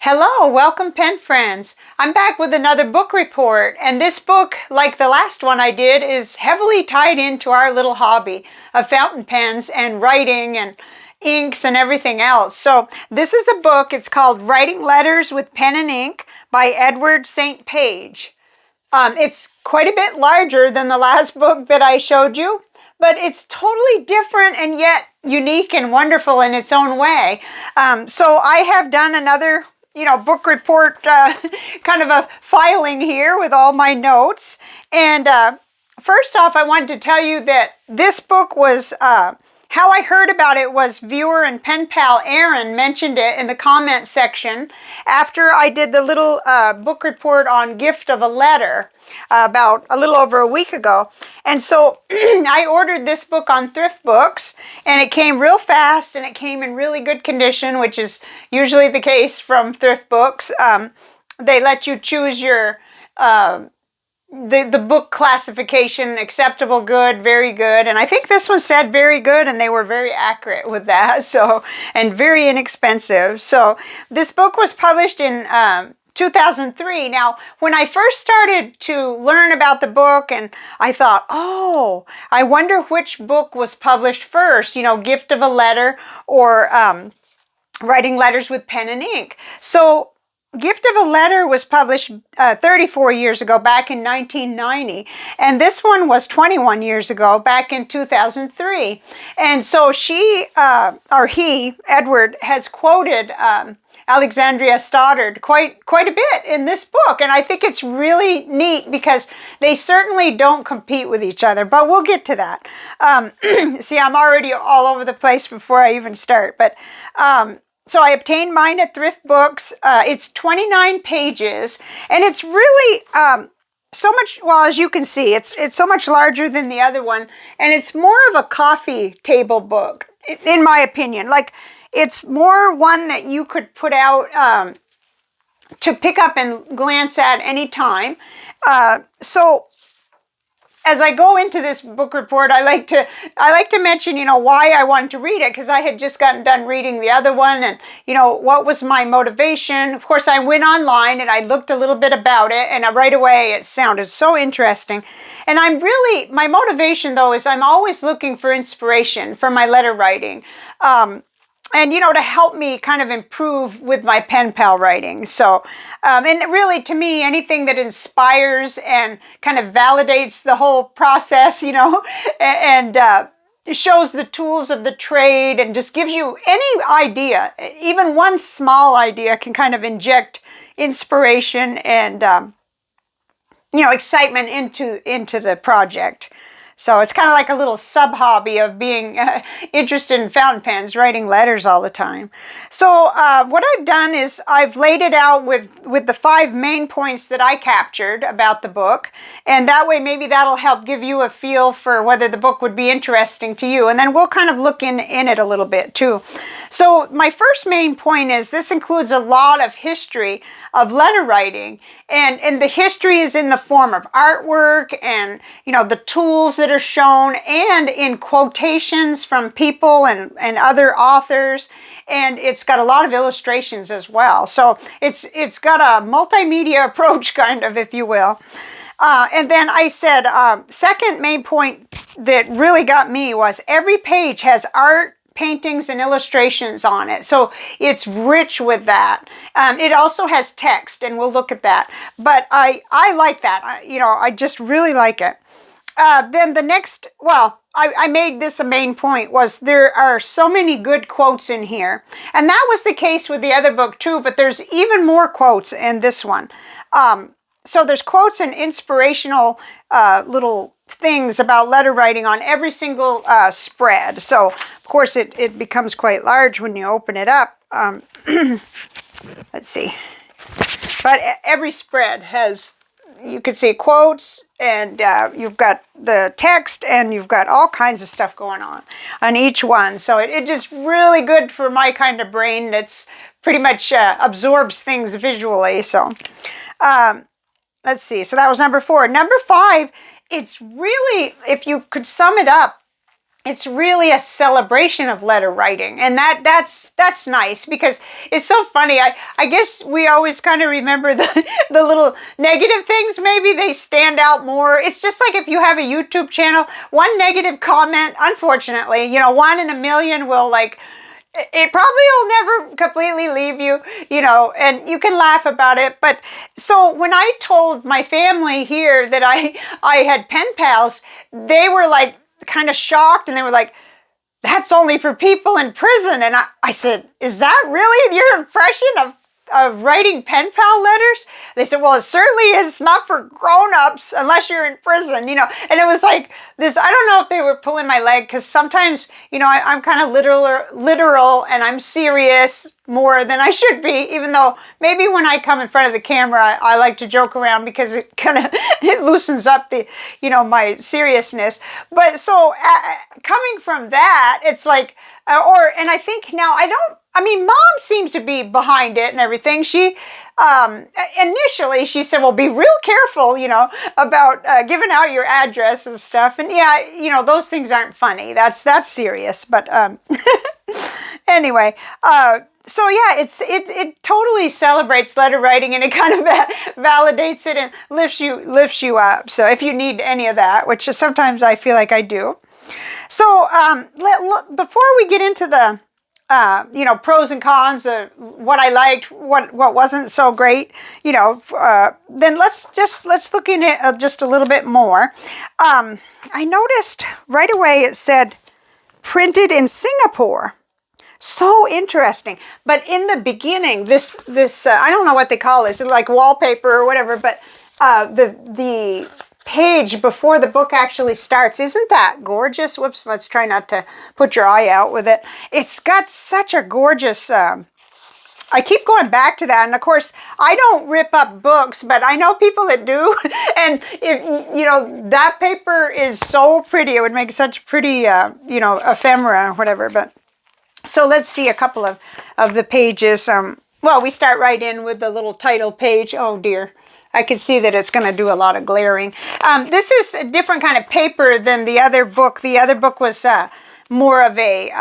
Hello, welcome pen friends. I'm back with another book report, and this book, like the last one I did, is heavily tied into our little hobby of fountain pens and writing and inks and everything else. So this is the book. It's called Writing Letters with Pen and Ink by Edward St. Page. It's quite a bit larger than the last book that I showed you, but it's totally different and yet unique and wonderful in its own way. So I have done another book report, kind of a filing here with all my notes. And first off, I wanted to tell you that this book was, how I heard about it was viewer and pen pal Erin mentioned it in the comment section after I did the little book report on Gift of a Letter about a little over a week ago. And so I ordered this book on Thrift Books, and it came real fast, and it came in really good condition, which is usually the case from Thrift Books. They let you choose your the book classification: acceptable, good, very good. And I think this one said very good, and they were very accurate with that. So, and very inexpensive. So this book was published in 2003. Now, when I first started to learn about the book, and I thought, oh, I wonder which book was published first, Gift of a Letter or Writing Letters with Pen and Ink. So Gift of a Letter was published 34 years ago, back in 1990, and this one was 21 years ago, back in 2003. And so Edward, has quoted Alexandria Stoddard quite a bit in this book, and I think it's really neat because they certainly don't compete with each other, but we'll get to that. See, I'm already all over the place before I even start, but so I obtained mine at Thrift Books. It's 29 pages, and it's really so much, well, as you can see, it's so much larger than the other one, and it's more of a coffee table book, in my opinion. Like, it's more one that you could put out to pick up and glance at any time. So as I go into this book report, I like to mention, why I wanted to read it, because I had just gotten done reading the other one, and, what was my motivation. Of course, I went online and I looked a little bit about it, and right away it sounded so interesting. And my motivation though is I'm always looking for inspiration for my letter writing. And, to help me kind of improve with my pen pal writing. So, and really, to me, anything that inspires and kind of validates the whole process, and shows the tools of the trade and just gives you any idea, even one small idea can kind of inject inspiration and, excitement into the project. So it's kind of like a little sub-hobby of being interested in fountain pens, writing letters all the time. So what I've done is I've laid it out with the 5 main points that I captured about the book. And that way maybe that'll help give you a feel for whether the book would be interesting to you. And then we'll kind of look in it a little bit too. So my first main point is this includes a lot of history of letter writing. And the history is in the form of artwork and, the tools that are shown, and in quotations from people and other authors. And it's got a lot of illustrations as well. So it's got a multimedia approach, kind of, if you will. And then I said, second main point that really got me was every page has art, paintings, and illustrations on it. So it's rich with that. It also has text, and we'll look at that. But I like that. I just really like it. Then the next, I made this a main point, was there are so many good quotes in here. And that was the case with the other book too, but there's even more quotes in this one. So there's quotes and inspirational little things about letter writing on every single spread. So, of course, it becomes quite large when you open it up. Let's see. But every spread has, you can see quotes, and you've got the text, and you've got all kinds of stuff going on each one. So it just really good for my kind of brain that's pretty much absorbs things visually. So let's see. So that was number 4. Number 5, it's really, if you could sum it up, it's really a celebration of letter writing, and that's nice, because it's so funny. I guess we always kind of remember the little negative things. Maybe they stand out more. It's just like if you have a YouTube channel, one negative comment, unfortunately, you know, 1 in a million will, like, it probably will never completely leave you, you know, and you can laugh about it. But so when I told my family here that I had pen pals, they were like kind of shocked, and they were like, that's only for people in prison. And I said, is that really your impression of writing pen pal letters? They said, well, it certainly is not for grown-ups unless you're in prison, you know. And it was like this, I don't know if they were pulling my leg, because sometimes, you know, I'm kind of literal, and I'm serious more than I should be, even though maybe when I come in front of the camera, I like to joke around, because it kind of, it loosens up the, you know, my seriousness. But so coming from that, it's like, and I think now Mom seems to be behind it and everything. She, initially she said, well, be real careful, you know, about giving out your address and stuff. And yeah, you know, those things aren't funny. That's serious. But anyway, so yeah, it totally celebrates letter writing, and it kind of validates it and lifts you up. So if you need any of that, which is sometimes I feel like I do. So before we get into the you know, pros and cons, what I liked, what wasn't so great, you know, then let's look in it just a little bit more. I noticed right away it said printed in Singapore. So interesting. But in the beginning, this I don't know what they call this, like wallpaper or whatever, but the page before the book actually starts, isn't that gorgeous? Whoops, let's try not to put your eye out with it. It's got such a gorgeous, I keep going back to that. And of course, I don't rip up books, but I know people that do. And if, you know, that paper is so pretty. It would make such pretty, you know, ephemera or whatever. But so let's see a couple of the pages. Well, we start right in with the little title page. Oh dear. I can see that it's going to do a lot of glaring. This is a different kind of paper than the other book. The other book was more of a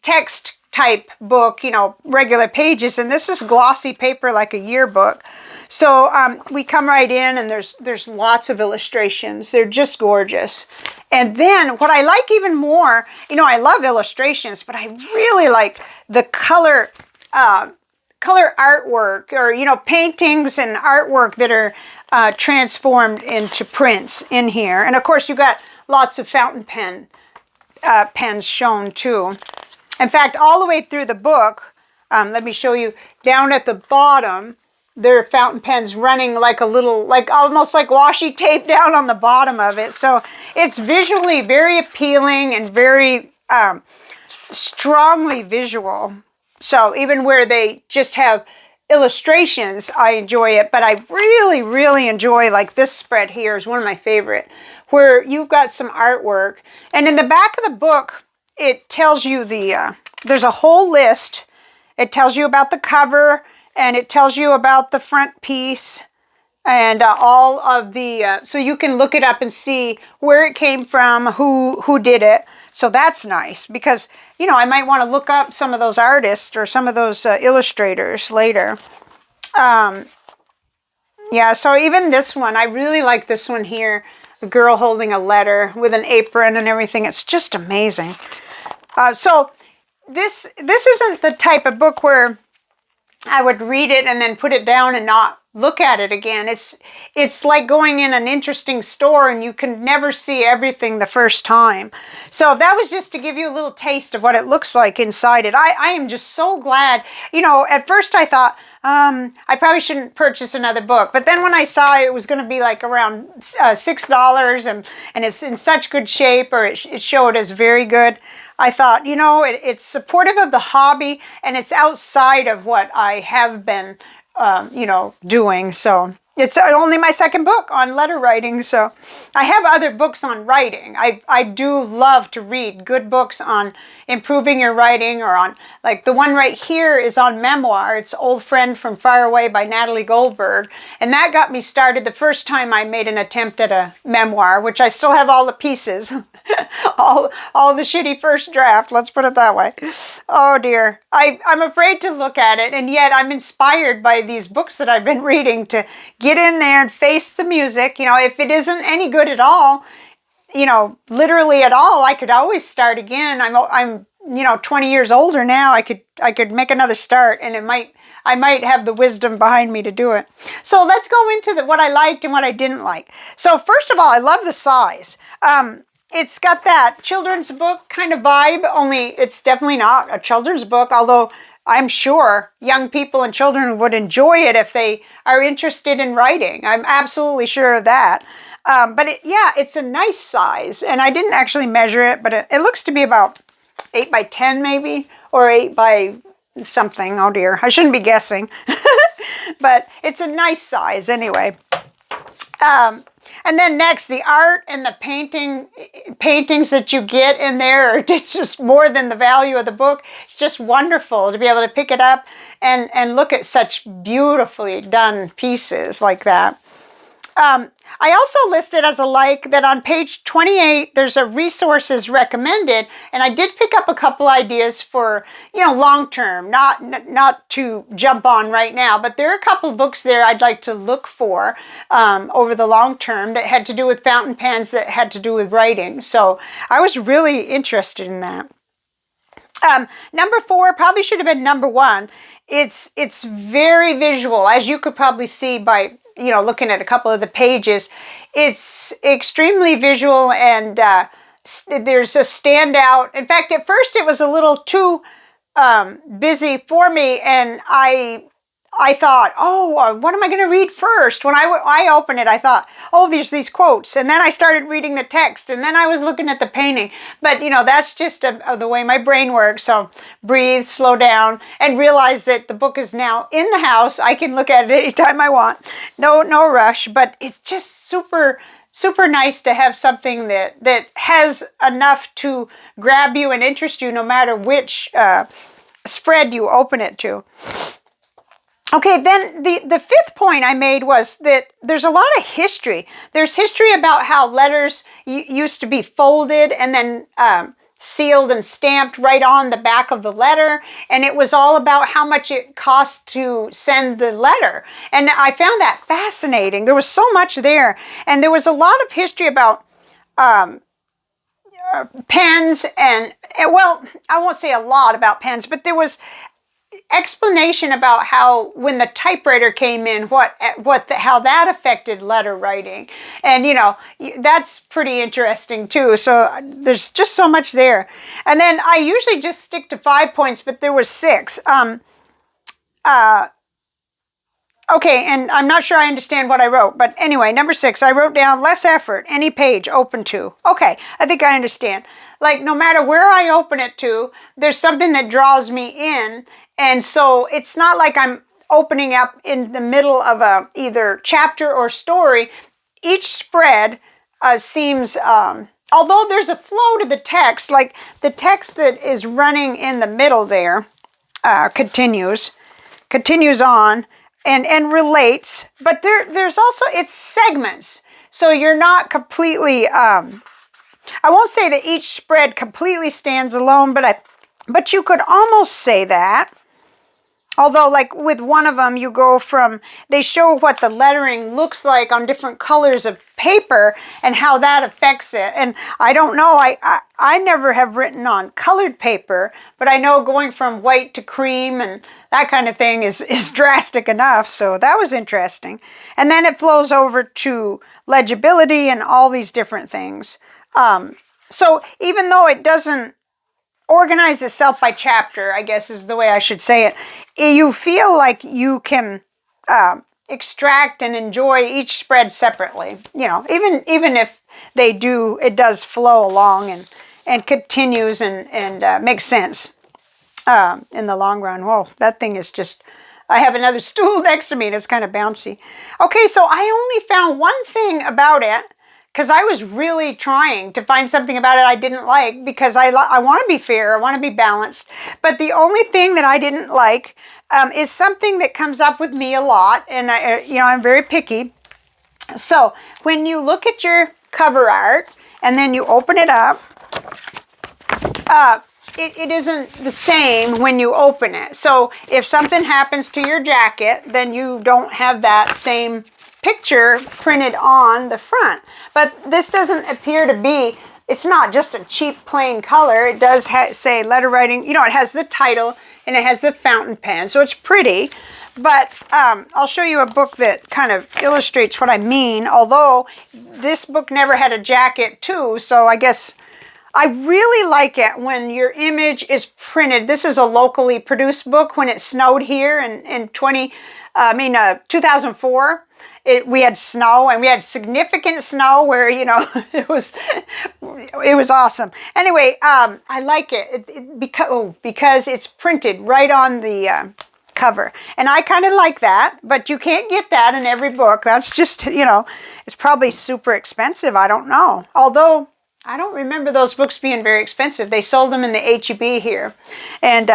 text type book, you know, regular pages. And this is glossy paper like a yearbook. So we come right in, and there's lots of illustrations. They're just gorgeous. And then what I like even more, you know, I love illustrations, but I really like the color artwork, or, you know, paintings and artwork that are transformed into prints in here. And of course, you've got lots of fountain pens shown too. In fact, all the way through the book, let me show you, down at the bottom, there are fountain pens running like a little, like almost like washi tape down on the bottom of it. So it's visually very appealing and very strongly visual. So even where they just have illustrations, I enjoy it. But I really, really enjoy, like this spread here is one of my favorite, where you've got some artwork. And in the back of the book, it tells you there's a whole list. It tells you about the cover, and it tells you about the front piece, and all of the, so you can look it up and see where it came from, who did it. So that's nice, because, you know, I might want to look up some of those artists or some of those illustrators later. Yeah, so even this one, I really like this one here. The girl holding a letter with an apron and everything. It's just amazing. So this isn't the type of book where I would read it and then put it down and not look at it again. It's like going in an interesting store, and you can never see everything the first time. So that was just to give you a little taste of what it looks like inside it. I am just so glad. You know, at first I thought, I probably shouldn't purchase another book. But then when I saw it was going to be like around $6 and it's in such good shape, or it showed as very good, I thought, you know, it's supportive of the hobby, and it's outside of what I have been, you know, doing. So it's only my second book on letter writing, so I have other books on writing. I do love to read good books on improving your writing, or on, like the one right here is on memoir. It's Old Friend from Far Away by Natalie Goldberg. And that got me started the first time I made an attempt at a memoir, which I still have all the pieces, all the shitty first draft, let's put it that way. Oh dear. I'm afraid to look at it, and yet I'm inspired by these books that I've been reading to get in there and face the music. You know, if it isn't any good at all, you know, literally at all, I could always start again. I'm 20 years older now. I could make another start, and I might have the wisdom behind me to do it. So let's go into what I liked and what I didn't like. So first of all, I love the size. It's got that children's book kind of vibe, only it's definitely not a children's book, although I'm sure young people and children would enjoy it if they are interested in writing. I'm absolutely sure of that. But it's a nice size, and I didn't actually measure it, but it looks to be about 8 by 10 maybe, or 8 by something. Oh dear, I shouldn't be guessing. But it's a nice size anyway. And then next, the art and the paintings that you get in there, it's just more than the value of the book. It's just wonderful to be able to pick it up and look at such beautifully done pieces like that. I also listed as a like that on page 28, there's a resources recommended, and I did pick up a couple ideas for, long term, not to jump on right now, but there are a couple of books there I'd like to look for over the long term that had to do with fountain pens, that had to do with writing. So I was really interested in that. Number 4 probably should have been number 1. It's very visual, as you could probably see by looking at a couple of the pages. It's extremely visual, and there's a standout. In fact, at first it was a little too busy for me, and I thought, what am I going to read first? When I opened it, I thought, there's these quotes. And then I started reading the text, and then I was looking at the painting. But, that's just the way my brain works. So breathe, slow down, and realize that the book is now in the house. I can look at it anytime I want. No rush. But it's just super, super nice to have something that has enough to grab you and interest you no matter which spread you open it to. Okay, then the 5th point I made was that there's a lot of history. There's history about how letters used to be folded and then sealed and stamped right on the back of the letter. And it was all about how much it cost to send the letter. And I found that fascinating. There was so much there. And there was a lot of history about pens and, well, I won't say a lot about pens, but there was explanation about how when the typewriter came in, how that affected letter writing. And that's pretty interesting too. So there's just so much there. And then I usually just stick to 5 points, but there was 6. Okay, and I'm not sure I understand what I wrote, but anyway, number 6, I wrote down less effort, any page open to. Okay, I think I understand. Like, no matter where I open it to, there's something that draws me in. And so it's not like I'm opening up in the middle of a either chapter or story. Each spread seems, although there's a flow to the text, like the text that is running in the middle there continues on and relates, but there's also, it's segments. So you're not completely, I won't say that each spread completely stands alone, but you could almost say that. Although, like with one of them, you go from, they show what the lettering looks like on different colors of paper and how that affects it. And I don't know, I never have written on colored paper, but I know going from white to cream and that kind of thing is drastic enough. So that was interesting. And then it flows over to legibility and all these different things. So even though it doesn't organize itself by chapter, I guess is the way I should say it, you feel like you can extract and enjoy each spread separately. Even if it does flow along and continues and makes sense in the long run. Whoa, that thing is just I have another stool next to me and it's kind of bouncy. Okay, so I only found one thing about it because I was really trying to find something about it I didn't like, because I want to be fair, I want to be balanced. But the only thing that I didn't like is something that comes up with me a lot, and I'm very picky. So when you look at your cover art and then you open it up, it isn't the same when you open it. So if something happens to your jacket, then you don't have that same picture printed on the front. But this doesn't appear to be, it's not just a cheap plain color. It does say letter writing, it has the title and it has the fountain pen, so it's pretty. But I'll show you a book that kind of illustrates what I mean, although this book never had a jacket too, so I guess I really like it when your image is printed. This is a locally produced book. When it snowed here in 2004, we had snow, and we had significant snow where, it was awesome. Anyway, I like it because it's printed right on the cover. And I kind of like that, but you can't get that in every book. That's just, it's probably super expensive. I don't know. Although I don't remember those books being very expensive. They sold them in the H-E-B here. And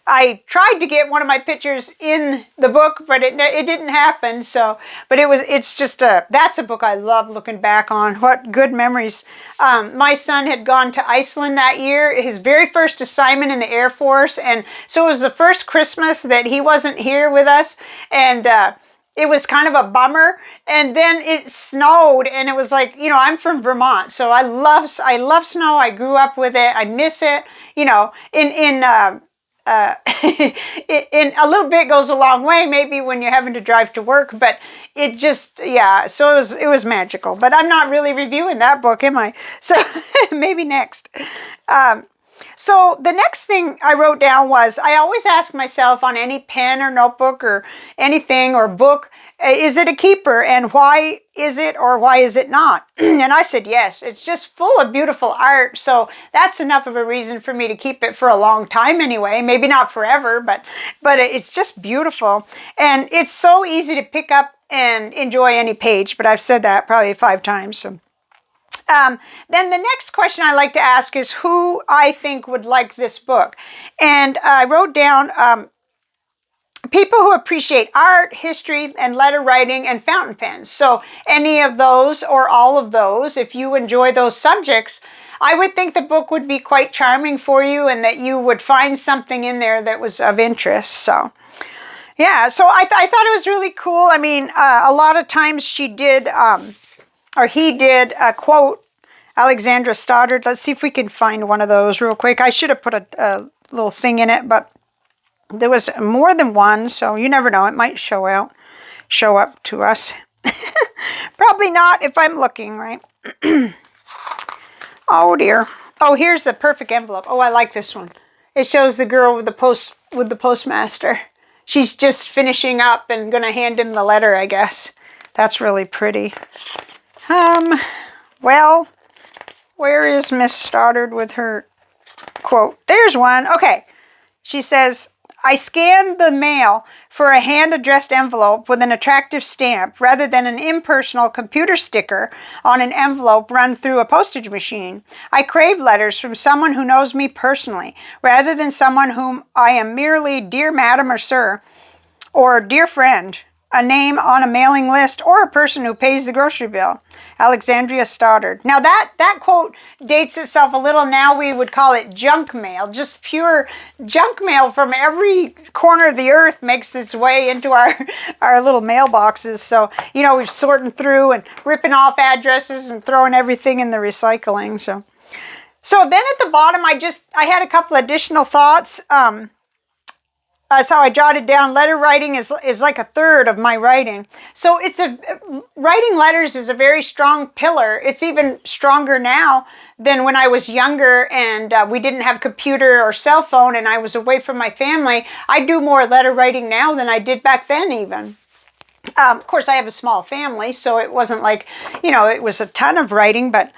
I tried to get one of my pictures in the book, but it didn't happen. So, but that's a book I love looking back on. What good memories. My son had gone to Iceland that year, his very first assignment in the Air Force. And so it was the first Christmas that he wasn't here with us. And it was kind of a bummer. And then it snowed, and it was like, I'm from Vermont, so I love snow. I grew up with it. I miss it. In a little bit goes a long way, maybe when you're having to drive to work, but it just, so it was magical. But I'm not really reviewing that book, am I? So maybe next. So the next thing I wrote down was, I always ask myself on any pen or notebook or anything or book, is it a keeper, and why is it or why is it not? And I said yes. It's just full of beautiful art, so that's enough of a reason for me to keep it for a long time anyway. Maybe not forever, but it's just beautiful. And it's so easy to pick up and enjoy any page, but I've said that probably 5 times. So. Then the next question I like to ask is who I think would like this book. And I wrote down people who appreciate art, history, and letter writing and fountain pens. So any of those or all of those, if you enjoy those subjects, I would think the book would be quite charming for you, and that you would find something in there that was of interest. So yeah, so I thought it was really cool. I mean, a lot of times he did quote Alexandria Stoddard. Let's see if we can find one of those real quick. I should have put a little thing in it, but there was more than one, so you never know. It might show up to us. Probably not if I'm looking, right? Oh dear. Oh, here's the perfect envelope. Oh, I like this one. It shows the girl with the postmaster. She's just finishing up and gonna hand him the letter, I guess. That's really pretty. Well, where is Miss Stoddard with her quote? There's one. Okay. She says, I scanned the mail for a hand-addressed envelope with an attractive stamp rather than an impersonal computer sticker on an envelope run through a postage machine. I crave letters from someone who knows me personally, rather than someone whom I am merely dear madam or sir, or dear friend, a name on a mailing list, or a person who pays the grocery bill. Alexandria Stoddard. Now that quote dates itself a little. Now we would call it junk mail. Just pure junk mail from every corner of the earth makes its way into our little mailboxes. So, we're sorting through and ripping off addresses and throwing everything in the recycling. So then at the bottom, I had a couple additional thoughts. That's how I jotted down. Letter writing is like a third of my writing. So writing letters is a very strong pillar. It's even stronger now than when I was younger and we didn't have computer or cell phone and I was away from my family. I do more letter writing now than I did back then even. Of course, I have a small family, so it wasn't like, it was a ton of writing, but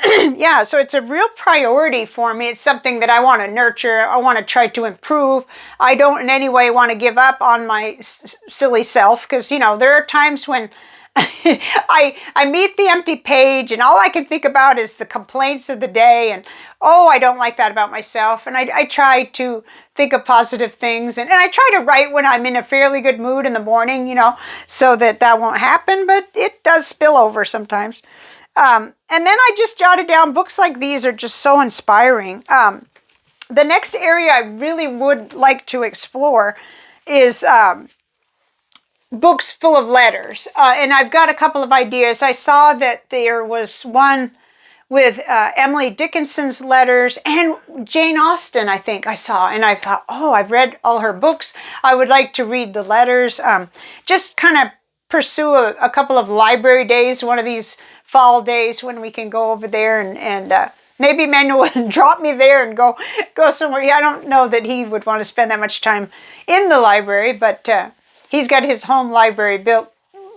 yeah, so it's a real priority for me. It's something that I want to nurture. I want to try to improve. I don't in any way want to give up on my silly self, because, you know, there are times when I meet the empty page and all I can think about is the complaints of the day, and oh, I don't like that about myself. And I try to think of positive things, and I try to write when I'm in a fairly good mood in the morning, you know, so that won't happen, but it does spill over sometimes. And then I just jotted down, books like these are just so inspiring. The next area I really would like to explore is books full of letters. And I've got a couple of ideas. I saw that there was one with Emily Dickinson's letters, and Jane Austen, I think I saw. And I thought, oh, I've read all her books. I would like to read the letters. Just kind of pursue a couple of library days, one of these fall days when we can go over there, and maybe Manuel would drop me there and go somewhere. I don't know that he would want to spend that much time in the library, but he's got his home library built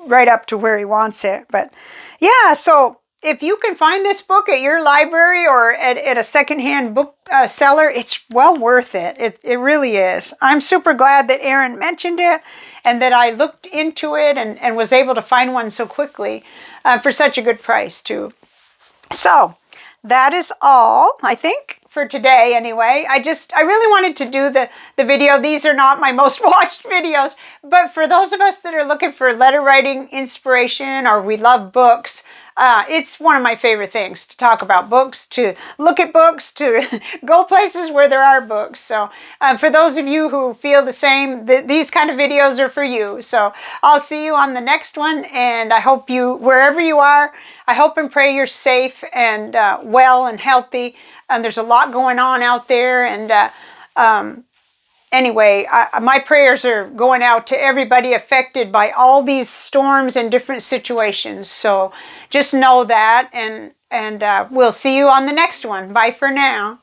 right up to where he wants it. But yeah, so if you can find this book at your library or at a secondhand book seller, it's well worth it. It really is. I'm super glad that Erin mentioned it and that I looked into it and was able to find one so quickly for such a good price too. So that is all, I think, for today anyway. I really wanted to do the video. These are not my most watched videos, but for those of us that are looking for letter writing inspiration, or we love books, it's one of my favorite things to talk about books, to look at books, to go places where there are books. So for those of you who feel the same, these kind of videos are for you. So I'll see you on the next one, and I hope you, wherever you are, I hope and pray you're safe and well and healthy. There's a lot going on out there, and anyway, my prayers are going out to everybody affected by all these storms and different situations. So just know that, and we'll see you on the next one. Bye for now.